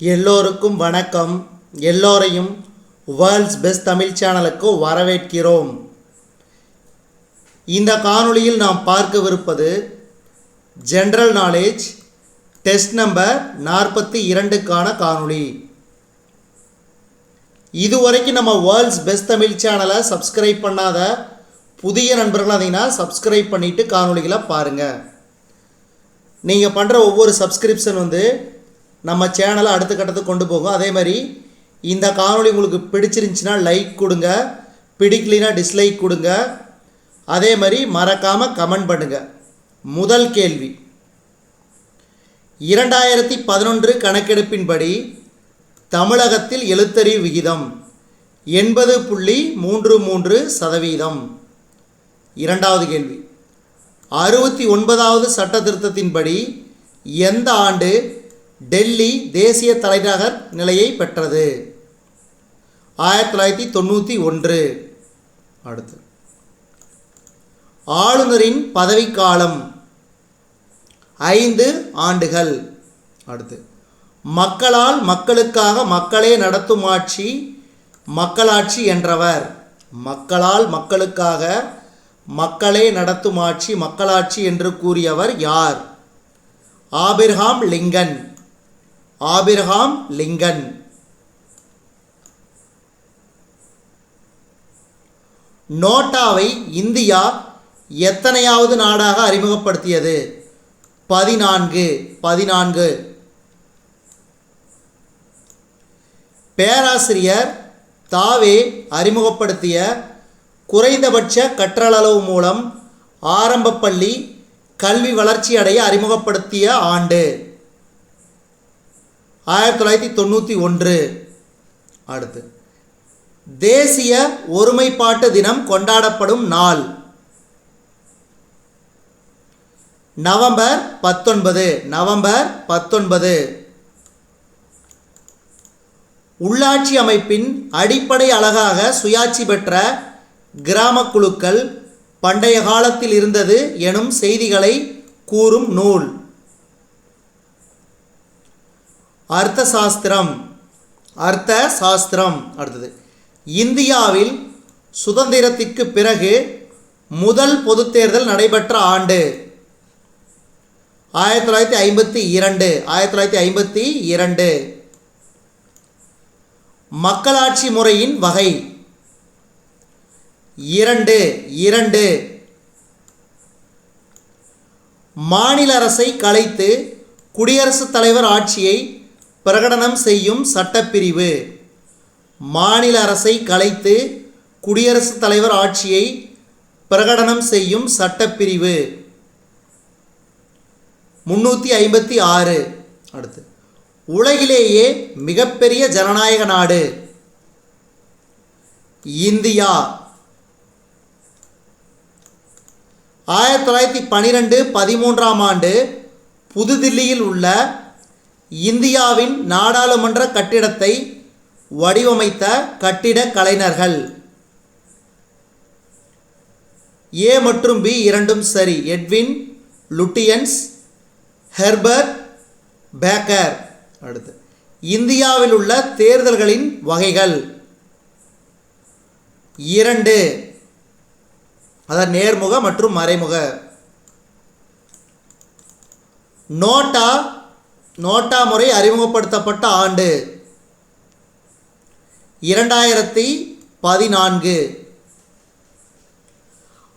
எல்லோருக்கும் வணக்கம். எல்லோரையும் வேர்ல்ட்ஸ் பெஸ்ட் தமிழ் சேனலுக்கு வரவேற்கிறோம். இந்த காணொளியில் நாம் பார்க்கவிருப்பது ஜெனரல் நாலேஜ் டெஸ்ட் நம்பர் 42க்கான காணொளி. இதுவரைக்கும் நம்ம வேர்ல்ட்ஸ் பெஸ்ட் தமிழ் சேனலை சப்ஸ்கிரைப் பண்ணாத புதிய நண்பர்கள் அதீங்கன்னா சப்ஸ்கிரைப் பண்ணிவிட்டு காணொளிகளை பாருங்கள். நீங்கள் பண்ணுற ஒவ்வொரு சப்ஸ்கிரிப்ஷன் நம்ம சேனலை அடுத்த கட்டத்துக்கு கொண்டு போகும். அதே மாதிரி இந்த காணொளி உங்களுக்கு பிடிச்சிருந்துச்சின்னா லைக் கொடுங்க, பிடிக்கலைன்னா டிஸ்லைக் கொடுங்க. அதே மாதிரி மறக்காமல் கமெண்ட் பண்ணுங்கள். முதல் கேள்வி, 2011 கணக்கெடுப்பின்படி தமிழகத்தில் எழுத்தறிவு விகிதம் 80.33%. இரண்டாவது கேள்வி, 69வது சட்ட திருத்தத்தின்படி எந்த ஆண்டு டெல்லி தேசிய தலைநகர் நிலையை பெற்றது? 1991. அடுத்து, ஆளுநரின் பதவிக்காலம் 5 ஆண்டுகள். அடுத்து, மக்களால் மக்களுக்காக மக்களே நடத்தும் ஆட்சி மக்களாட்சி என்றவர். மக்களால் மக்களுக்காக மக்களே நடத்தும் ஆட்சி மக்களாட்சி என்று கூறியவர் யார்? Abraham Lincoln. Abraham Lincoln. நோட்டாவை இந்தியா எத்தனையாவது நாடாக அறிமுகப்படுத்தியது? 14. பேராசிரியர் தாவே அறிமுகப்படுத்திய குறைந்தபட்ச கற்றளவு மூலம் ஆரம்ப பள்ளி கல்வி வளர்ச்சி அடைய அறிமுகப்படுத்திய ஆண்டு? 1991. அடுத்து, தேசிய ஒருமைப்பாட்டு தினம் கொண்டாடப்படும் நாள்? நவம்பர் 19. உள்ளாட்சி அமைப்பின் அடிப்படை அலகாக சுயாட்சி பெற்ற கிராம குழுக்கள் பண்டைய காலத்தில் இருந்தது எனும் செய்திகளை கூறும் நூல்? அர்த்த சாஸ்திரம். அடுத்தது, இந்தியாவில் சுதந்திரத்திற்கு பிறகு முதல் பொது தேர்தல் நடைபெற்ற ஆண்டு? 1952. மக்களாட்சி முறையின் வகை? 2. மாநில அரசை கலைத்து குடியரசுத் தலைவர் ஆட்சியை பிரகடனம் செய்யும் சட்டப்பிரிவு? மாநில அரசை கலைத்து குடியரசுத் தலைவர் ஆட்சியை பிரகடனம் செய்யும் சட்டப்பிரிவு? 356. அடுத்து, உலகிலேயே மிகப்பெரிய ஜனநாயக நாடு? இந்தியா. 1912-13ஆம் ஆண்டு புதுதில்லியில் உள்ள இந்தியாவின் நாடாளுமன்ற கட்டிடத்தை வடிவமைத்த கட்டிடக் கலைஞர்கள்? ஏ மற்றும் பி இரண்டும் சரி. Edwin Lutyens, Herbert Baker. அடுத்து, இந்தியாவில் உள்ள தேர்தல்களின் வகைகள்? 2. அதாவது நேர்முக மற்றும் மறைமுக. நோட்டா முறை அறிமுகப்படுத்தப்பட்ட ஆண்டு? 2014.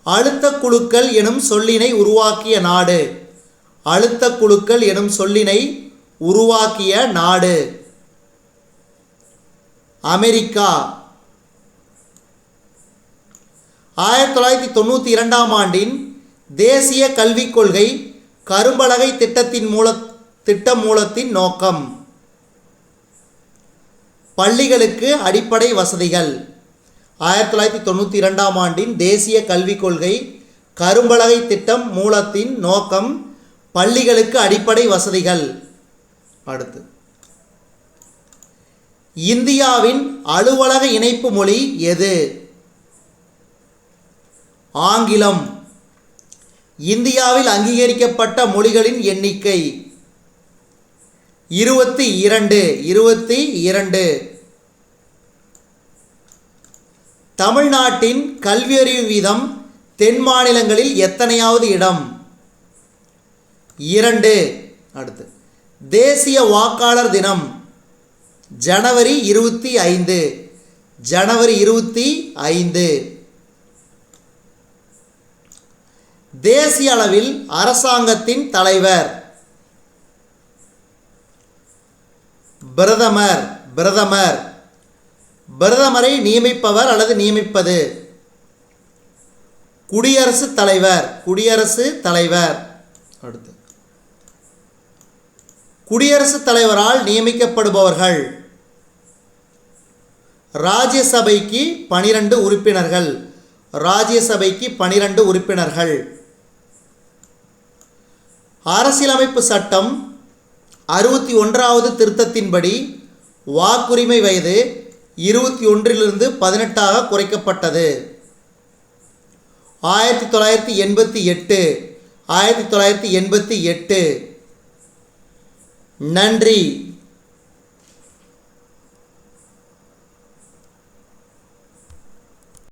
அழுத்த குழுக்கள் எனும் சொல்லினை உருவாக்கிய நாடு? அழுத்த குழுக்கள் எனும் சொல்லினை உருவாக்கிய நாடு? அமெரிக்கா. 1992ஆம் ஆண்டின் தேசிய கல்விக் கொள்கை கரும்பலகை திட்டம் மூலத்தின் நோக்கம்? பள்ளிகளுக்கு அடிப்படை வசதிகள். 1992ஆம் ஆண்டின் தேசிய கல்விக் கொள்கை கரும்பலகை திட்டம் மூலத்தின் நோக்கம் பள்ளிகளுக்கு அடிப்படை வசதிகள். அடுத்து, இந்தியாவின் அலுவலக இணைப்பு மொழி எது? ஆங்கிலம். இந்தியாவில் அங்கீகரிக்கப்பட்ட மொழிகளின் எண்ணிக்கை 22 தமிழ்நாட்டின் கல்வியறிவு வீதம் தென் மாநிலங்களில் எத்தனையாவது இடம்? 2. அடுத்து தேசிய வாக்காளர் தினம் ஜனவரி 25. தேசிய அளவில் அரசாங்கத்தின் தலைவர் பிரதமரை நியமிப்பவர் அல்லது நியமிப்பது குடியரசுத் தலைவர். அடுத்து குடியரசுத் தலைவரால் நியமிக்கப்படுபவர்கள் ராஜ்யசபைக்கு 12 உறுப்பினர்கள். அரசியலமைப்பு சட்டம் 61வது திருத்தத்தின்படி வாக்குரிமை வயது 21 18 குறைக்கப்பட்டது. 1988. நன்றி.